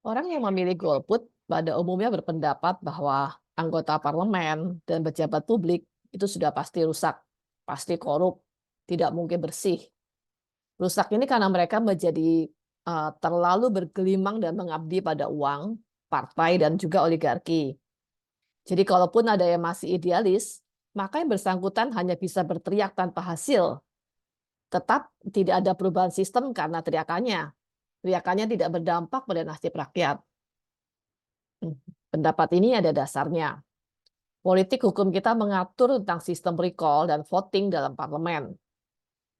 Orang yang memilih golput pada umumnya berpendapat bahwa anggota parlemen dan pejabat publik itu sudah pasti rusak, pasti korup, tidak mungkin bersih. Rusak ini karena mereka menjadi terlalu bergelimang dan mengabdi pada uang, partai, dan juga oligarki. Jadi kalaupun ada yang masih idealis, maka yang bersangkutan hanya bisa berteriak tanpa hasil. Tetap tidak ada perubahan sistem karena teriakannya. Teriakannya tidak berdampak pada nasib rakyat. Pendapat ini ada dasarnya. Politik hukum kita mengatur tentang sistem recall dan voting dalam parlemen.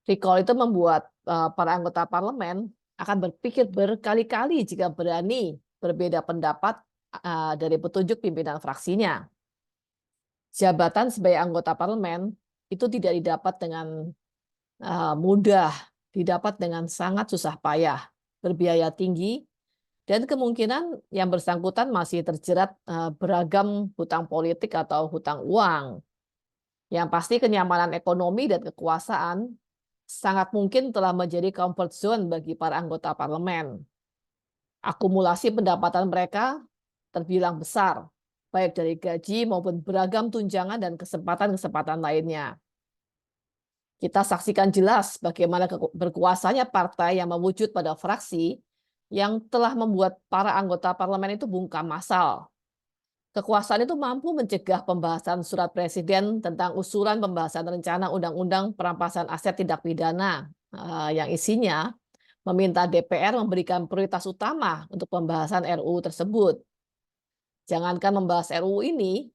Recall itu membuat para anggota parlemen akan berpikir berkali-kali jika berani berbeda pendapat dari petunjuk pimpinan fraksinya. Jabatan sebagai anggota parlemen itu tidak didapat dengan mudah, didapat dengan sangat susah payah, berbiaya tinggi, dan kemungkinan yang bersangkutan masih terjerat beragam hutang politik atau hutang uang. Yang pasti kenyamanan ekonomi dan kekuasaan sangat mungkin telah menjadi comfort zone bagi para anggota parlemen. Akumulasi pendapatan mereka terbilang besar, baik dari gaji maupun beragam tunjangan dan kesempatan-kesempatan lainnya. Kita saksikan jelas bagaimana berkuasanya partai yang mewujud pada fraksi yang telah membuat para anggota parlemen itu bungkam massal. Kekuasaan itu mampu mencegah pembahasan surat presiden tentang usulan pembahasan rencana undang-undang perampasan aset tindak pidana yang isinya meminta DPR memberikan prioritas utama untuk pembahasan RUU tersebut. Jangankan membahas RUU ini,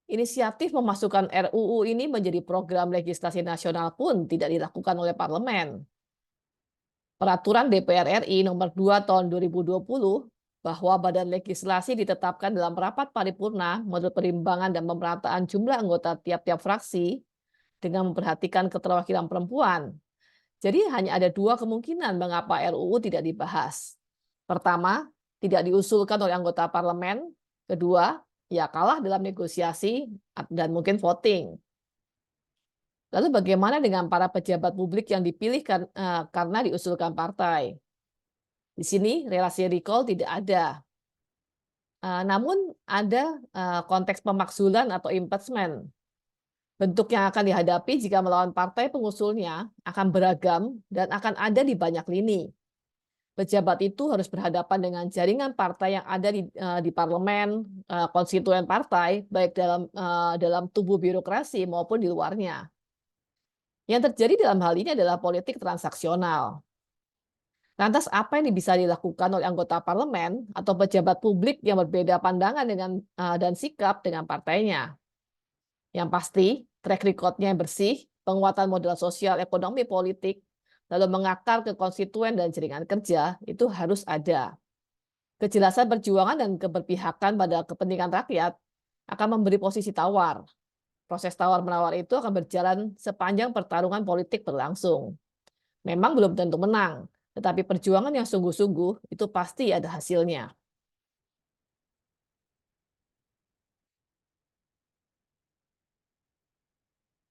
inisiatif memasukkan RUU ini menjadi program legislasi nasional pun tidak dilakukan oleh parlemen. Peraturan DPR RI nomor 2 tahun 2020 bahwa badan legislasi ditetapkan dalam rapat paripurna menurut perimbangan dan pemerataan jumlah anggota tiap-tiap fraksi dengan memperhatikan keterwakilan perempuan. Jadi hanya ada dua kemungkinan mengapa RUU tidak dibahas. Pertama, tidak diusulkan oleh anggota parlemen. Kedua, ya kalah dalam negosiasi dan mungkin voting. Lalu bagaimana dengan para pejabat publik yang dipilih karena diusulkan partai? Di sini relasi recall tidak ada. Namun ada konteks pemakzulan atau impeachment. Bentuk yang akan dihadapi jika melawan partai pengusulnya akan beragam dan akan ada di banyak lini. Pejabat itu harus berhadapan dengan jaringan partai yang ada di parlemen, konstituen partai, baik dalam tubuh birokrasi maupun di luarnya. Yang terjadi dalam hal ini adalah politik transaksional. Lantas apa yang bisa dilakukan oleh anggota parlemen atau pejabat publik yang berbeda pandangan dan sikap dengan partainya? Yang pasti, track record-nya yang bersih, penguatan modal sosial, ekonomi, politik, lalu mengakar ke konstituen dan jaringan kerja, itu harus ada. Kejelasan perjuangan dan keberpihakan pada kepentingan rakyat akan memberi posisi tawar. Proses tawar-menawar itu akan berjalan sepanjang pertarungan politik berlangsung. Memang belum tentu menang, tetapi perjuangan yang sungguh-sungguh itu pasti ada hasilnya.